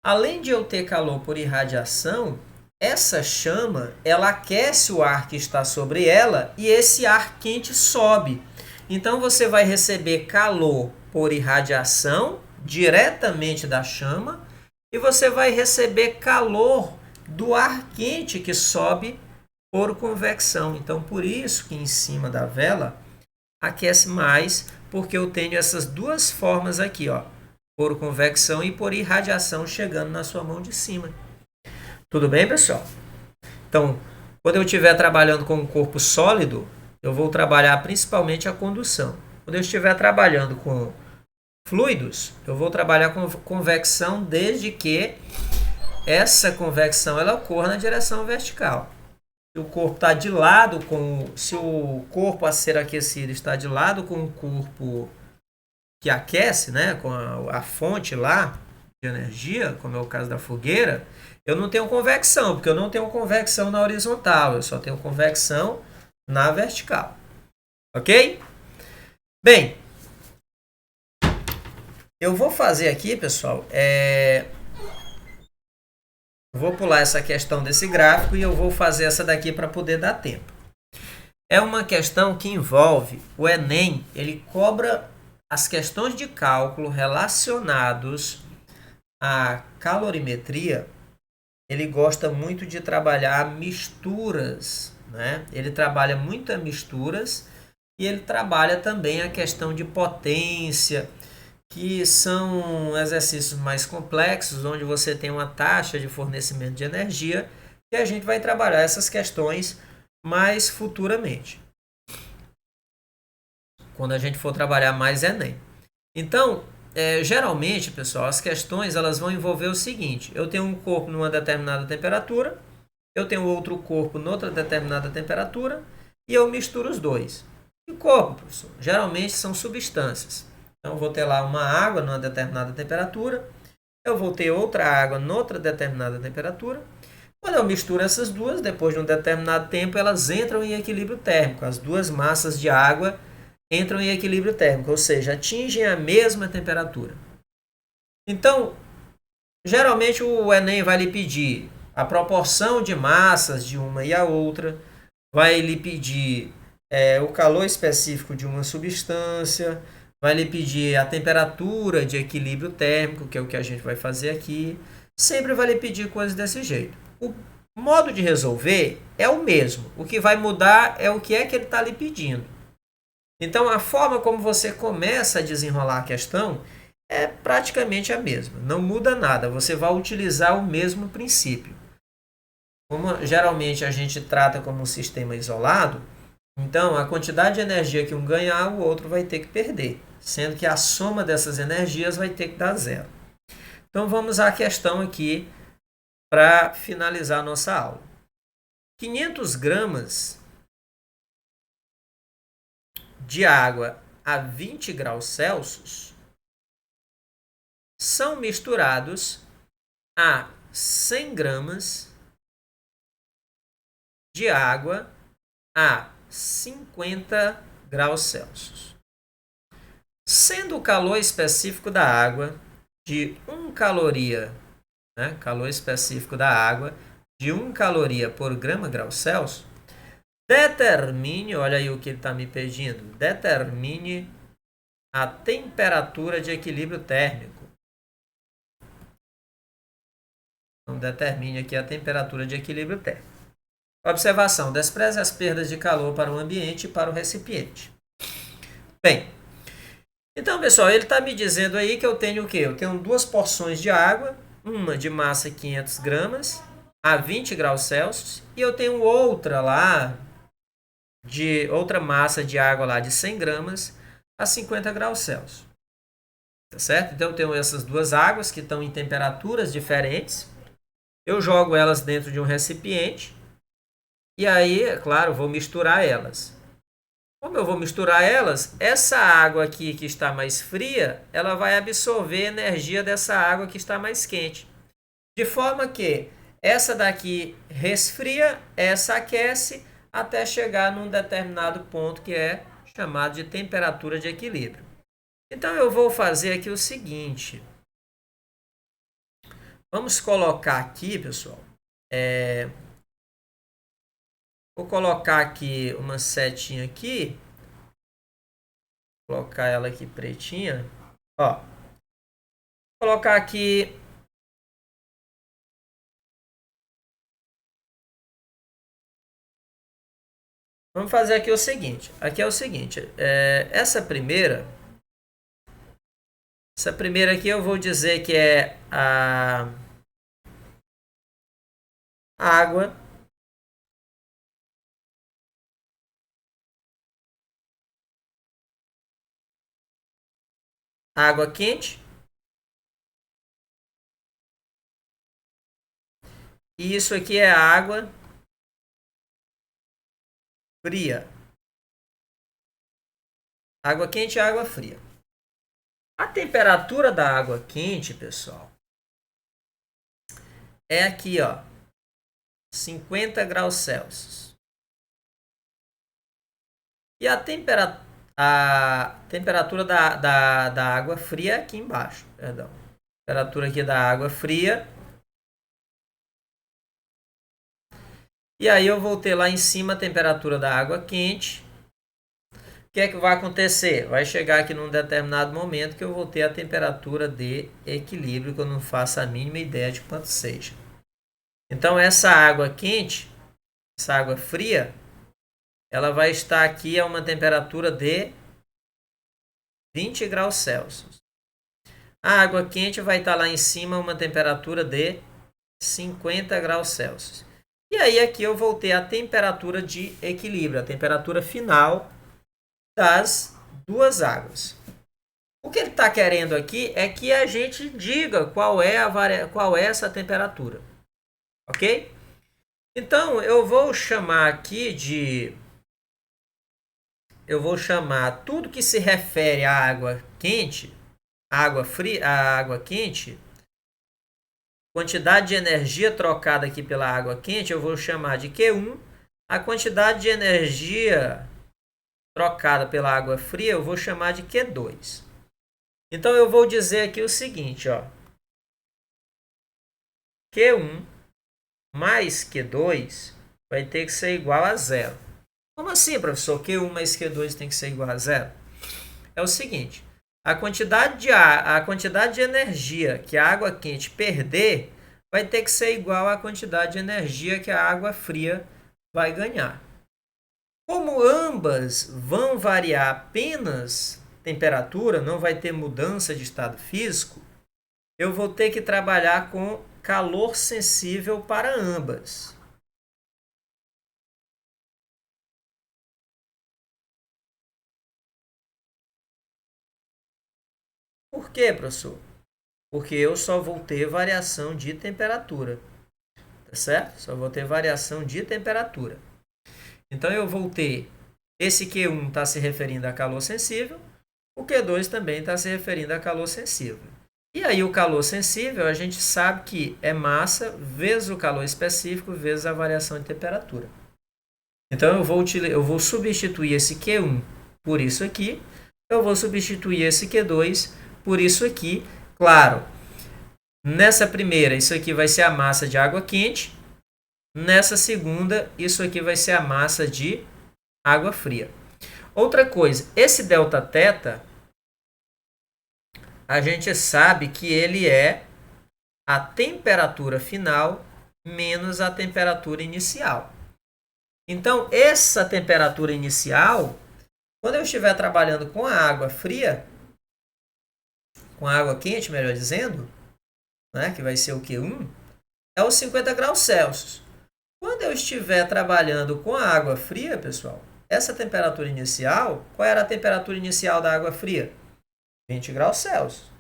além de eu ter calor por irradiação, essa chama, ela aquece o ar que está sobre ela e esse ar quente sobe. Então, você vai receber calor por irradiação diretamente da chama e você vai receber calor do ar quente que sobe por convecção. Então, por isso que em cima da vela aquece mais, porque eu tenho essas duas formas aqui, ó, por convecção e por irradiação chegando na sua mão de cima. Tudo bem, pessoal? Então, quando eu estiver trabalhando com um corpo sólido, eu vou trabalhar principalmente a condução. Quando eu estiver trabalhando com fluidos, eu vou trabalhar com convecção desde que essa convecção ela ocorra na direção vertical. Se o corpo está de lado se o corpo a ser aquecido está de lado com o corpo que aquece, né, com a fonte lá de energia, como é o caso da fogueira, eu não tenho convecção, porque eu não tenho convecção na horizontal, eu só tenho convecção na vertical. Ok? Bem, eu vou fazer aqui, pessoal, vou pular essa questão desse gráfico e eu vou fazer essa daqui para poder dar tempo. É uma questão que envolve o Enem, ele cobra as questões de cálculo relacionados à calorimetria. Ele gosta muito de trabalhar misturas, né? Ele trabalha muito as misturas e ele trabalha também a questão de potência, que são exercícios mais complexos, onde você tem uma taxa de fornecimento de energia, e a gente vai trabalhar essas questões mais futuramente, quando a gente for trabalhar mais Enem. Então, geralmente, pessoal, as questões elas vão envolver o seguinte: eu tenho um corpo numa determinada temperatura, eu tenho outro corpo noutra determinada temperatura, e eu misturo os dois. E o corpo, professor, geralmente são substâncias. Então, eu vou ter lá uma água numa determinada temperatura, eu vou ter outra água noutra determinada temperatura. Quando eu misturo essas duas, depois de um determinado tempo, elas entram em equilíbrio térmico. As duas massas de água entram em equilíbrio térmico, ou seja, atingem a mesma temperatura. Então, geralmente o Enem vai lhe pedir a proporção de massas de uma e a outra, vai lhe pedir o calor específico de uma substância, vai lhe pedir a temperatura de equilíbrio térmico, que é o que a gente vai fazer aqui. Sempre vai lhe pedir coisas desse jeito. O modo de resolver é o mesmo. O que vai mudar é o que é que ele está lhe pedindo. Então, a forma como você começa a desenrolar a questão é praticamente a mesma. Não muda nada. Você vai utilizar o mesmo princípio. Como geralmente a gente trata como um sistema isolado, então a quantidade de energia que um ganhar, o outro vai ter que perder, sendo que a soma dessas energias vai ter que dar zero. Então vamos à questão aqui para finalizar a nossa aula. 500 gramas de água a 20 graus Celsius são misturados a 100 gramas de água a 50 graus Celsius. Sendo o calor específico da água de 1 caloria, calor específico da água de 1 caloria por grama grau Celsius, determine, olha aí o que ele está me pedindo, determine a temperatura de equilíbrio térmico. Então, determine aqui a temperatura de equilíbrio térmico. Observação: despreze as perdas de calor para o ambiente e para o recipiente. Bem, então, pessoal, ele está me dizendo aí que eu tenho o quê? Eu tenho duas porções de água, uma de massa 500 gramas a 20 graus Celsius, e eu tenho outra lá, de outra massa de água lá de 100 gramas a 50 graus Celsius. Tá certo? Então, eu tenho essas duas águas que estão em temperaturas diferentes. Eu jogo elas dentro de um recipiente. E aí, é claro, vou misturar elas. Como eu vou misturar elas, essa água aqui que está mais fria, ela vai absorver energia dessa água que está mais quente. De forma que essa daqui resfria, essa aquece, até chegar num determinado ponto que é chamado de temperatura de equilíbrio. Então, eu vou fazer aqui o seguinte. Vamos colocar aqui, pessoal, vou colocar aqui uma setinha aqui. Vou colocar ela aqui pretinha. Ó. Vou colocar aqui. Vamos fazer aqui o seguinte. Aqui é o seguinte. Essa primeira aqui eu vou dizer que é a água. Água quente. E isso aqui é a água fria. Água quente e água fria. A temperatura da água quente, pessoal, é aqui, ó, 50 graus Celsius. E a temperatura da água fria é aqui embaixo. Perdão. A temperatura aqui da água fria. E aí eu vou ter lá em cima a temperatura da água quente. O que é que vai acontecer? Vai chegar aqui num determinado momento que eu vou ter a temperatura de equilíbrio, que eu não faço a mínima ideia de quanto seja. Então, essa água quente, essa água fria, ela vai estar aqui a uma temperatura de 20 graus Celsius. A água quente vai estar lá em cima a uma temperatura de 50 graus Celsius. E aí aqui eu vou ter a temperatura de equilíbrio, a temperatura final das duas águas. O que ele está querendo aqui é que a gente diga qual é essa temperatura. Ok? Então, eu vou chamar aqui eu vou chamar tudo que se refere à água quente, água fria, a água quente, quantidade de energia trocada aqui pela água quente, eu vou chamar de Q1. A quantidade de energia trocada pela água fria, eu vou chamar de Q2. Então, eu vou dizer aqui o seguinte, ó. Q1 mais Q2 vai ter que ser igual a zero. Como assim, professor? Q1 mais Q2 tem que ser igual a zero? É o seguinte, a quantidade de energia que a água quente perder vai ter que ser igual à quantidade de energia que a água fria vai ganhar. Como ambas vão variar apenas temperatura, não vai ter mudança de estado físico, eu vou ter que trabalhar com calor sensível para ambas. Por quê, professor? Porque eu só vou ter variação de temperatura. Tá certo? Só vou ter variação de temperatura. Então, eu vou ter esse Q1 está se referindo a calor sensível, o Q2 também está se referindo a calor sensível. E aí, o calor sensível, a gente sabe que é massa vezes o calor específico vezes a variação de temperatura. Então, eu vou substituir esse Q1 por isso aqui, eu vou substituir esse Q2 por isso aqui. Claro, nessa primeira, isso aqui vai ser a massa de água quente. Nessa segunda, isso aqui vai ser a massa de água fria. Outra coisa, esse Δθ, a gente sabe que ele é a temperatura final menos a temperatura inicial. Então, essa temperatura inicial, quando eu estiver trabalhando com a água fria, com a água quente, melhor dizendo, né, que vai ser o Q1, é os 50 graus Celsius. Quando eu estiver trabalhando com a água fria, pessoal, essa temperatura inicial, qual era a temperatura inicial da água fria? 20 graus Celsius,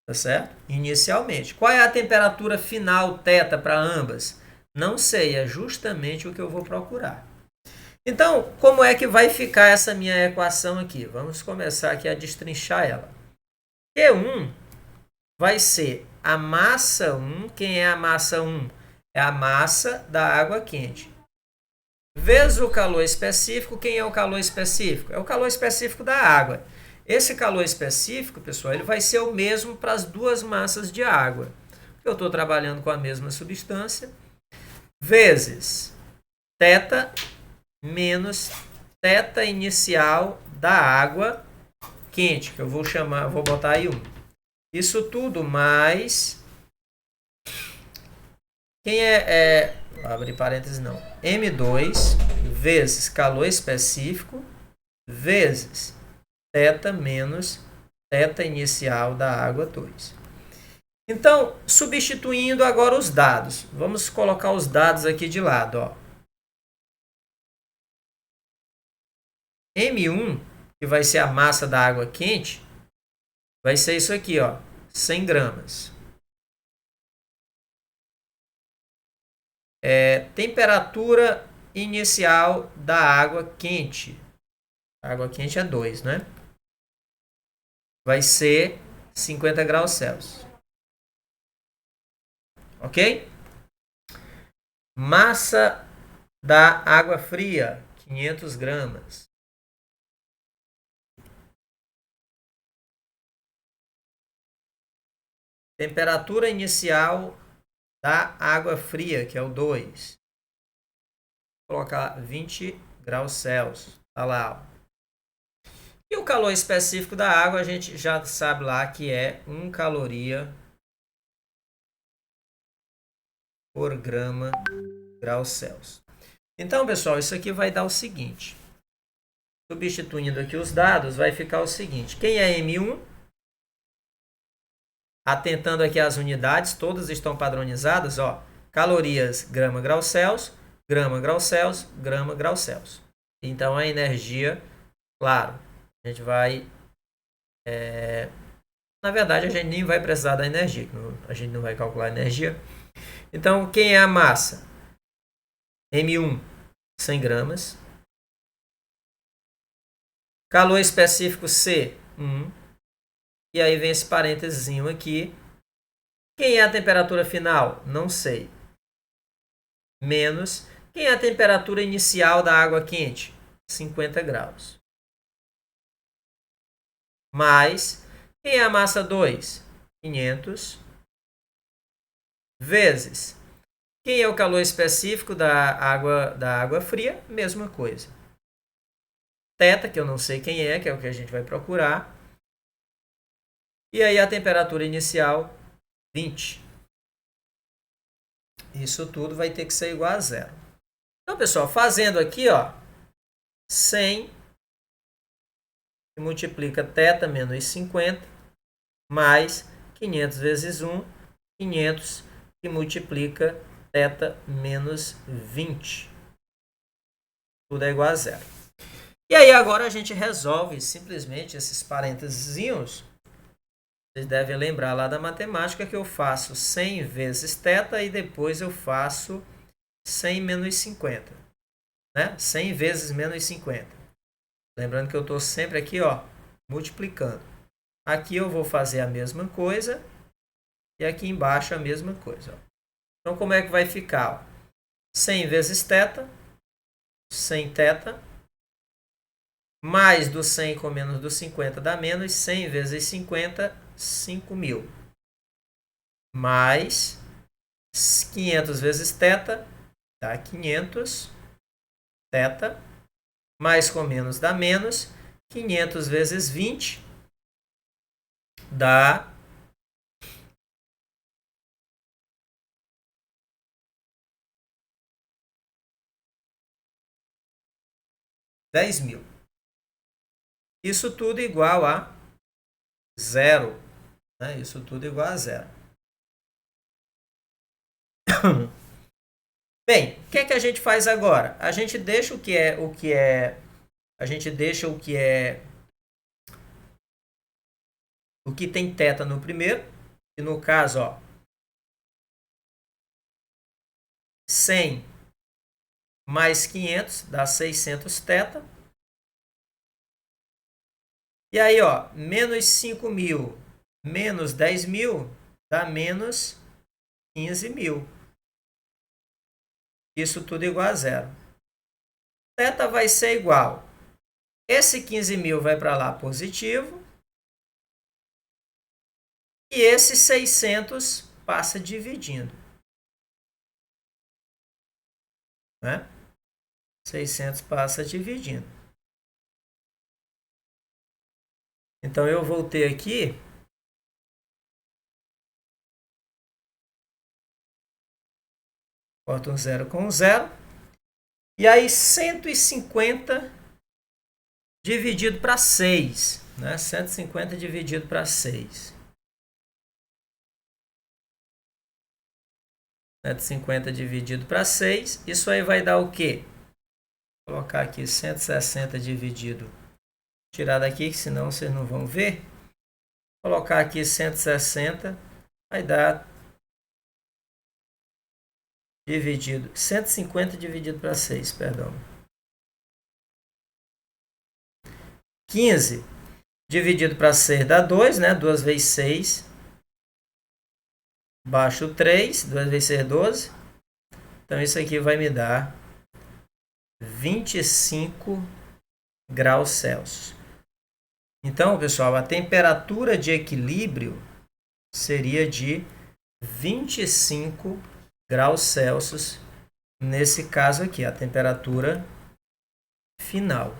tá certo? Inicialmente. Qual é a temperatura final θ para ambas? Não sei, é justamente o que eu vou procurar. Então, como é que vai ficar essa minha equação aqui? Vamos começar aqui a destrinchar ela. Q1 vai ser a massa 1. Quem é a massa 1? É a massa da água quente. Vezes o calor específico. Quem é o calor específico? É o calor específico da água. Esse calor específico, pessoal, ele vai ser o mesmo para as duas massas de água. Eu estou trabalhando com a mesma substância. Vezes θ menos θ inicial da água quente, que eu vou chamar, vou botar aí 1. Isso tudo mais... Quem abre parênteses não. M2 vezes calor específico vezes θ menos θ inicial da água 2. Então, substituindo agora os dados. Vamos colocar os dados aqui de lado. Ó. M1, que vai ser a massa da água quente, vai ser isso aqui, ó, 100 gramas. Temperatura inicial da água quente. A água quente é 2, né? Vai ser 50 graus Celsius. Ok? Massa da água fria, 500 gramas. Temperatura inicial da água fria, que é o 2. Vou colocar 20 graus Celsius. Tá lá. E o calor específico da água, a gente já sabe lá que é 1 caloria por grama graus Celsius. Então, pessoal, isso aqui vai dar o seguinte. Substituindo aqui os dados, vai ficar o seguinte. Quem é M1? Atentando aqui as unidades, todas estão padronizadas. Ó, calorias, grama, grau Celsius, grama, grau Celsius, grama, grau Celsius. Então, a energia, claro, a gente vai... na verdade, a gente nem vai precisar da energia. A gente não vai calcular a energia. Então, quem é a massa? M1, 100 gramas. Calor específico C, 1. E aí vem esse parênteses aqui. Quem é a temperatura final? Não sei. Menos. Quem é a temperatura inicial da água quente? 50 graus. Mais. Quem é a massa 2? 500. Vezes. Quem é o calor específico da água fria? Mesma coisa. Θ, que eu não sei quem é, que é o que a gente vai procurar. E aí a temperatura inicial, 20. Isso tudo vai ter que ser igual a 0. Então, pessoal, fazendo aqui, ó, 100 que multiplica θ menos 50, mais 500 vezes 1, 500 que multiplica θ menos 20. Tudo é igual a 0. E aí agora a gente resolve simplesmente esses parênteses. Vocês devem lembrar lá da matemática que eu faço 100 vezes θ e depois eu faço 100 menos 50. Né? 100 vezes menos 50. Lembrando que eu estou sempre aqui, ó, multiplicando. Aqui eu vou fazer a mesma coisa e aqui embaixo a mesma coisa. Ó. Então, como é que vai ficar? Ó? 100 vezes θ, 100 θ, mais do 100 com menos do 50 dá menos, 100 vezes 50, 5.000. Mais 500 vezes θ, dá 500 θ, mais com menos dá menos, 500 vezes 20 dá 10.000. Isso tudo igual a 0. Né? Isso tudo igual a 0. Bem, o que é que a gente faz agora? A gente deixa o que tem θ no primeiro, e no caso, ó, 100 mais 500 dá 600 θ. E aí, ó, menos 5.000 menos 10.000 dá menos 15.000. Isso tudo igual a 0. θ vai ser igual. Esse 15.000 vai para lá positivo. E esse 600 passa dividindo. Né? 600 passa dividindo. Então, eu vou ter aqui corto um 0 com um 0. E aí, 150 dividido para 6. Né? 150 dividido para 6. 150 dividido para 6. Isso aí vai dar o quê? Vou colocar aqui 160 dividido. Tirar daqui, que senão vocês não vão ver. Vou colocar aqui 160. Vai dar dividido. 150 dividido para 6, perdão. 15 dividido para 6 dá 2, né? 2 vezes 6. Baixo 3. 2 vezes 6 é 12. Então, isso aqui vai me dar 25 graus Celsius. Então, pessoal, a temperatura de equilíbrio seria de 25 graus Celsius, nesse caso aqui, a temperatura final.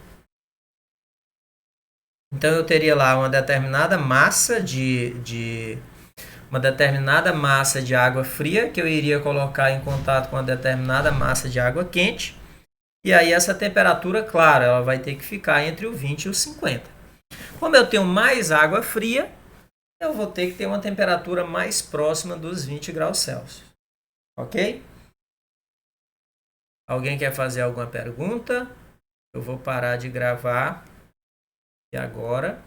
Então, eu teria lá uma determinada massa de água fria que eu iria colocar em contato com uma determinada massa de água quente. E aí essa temperatura, claro, ela vai ter que ficar entre o 20 e o 50. Como eu tenho mais água fria, eu vou ter que ter uma temperatura mais próxima dos 20 graus Celsius. Ok? Alguém quer fazer alguma pergunta? Eu vou parar de gravar e agora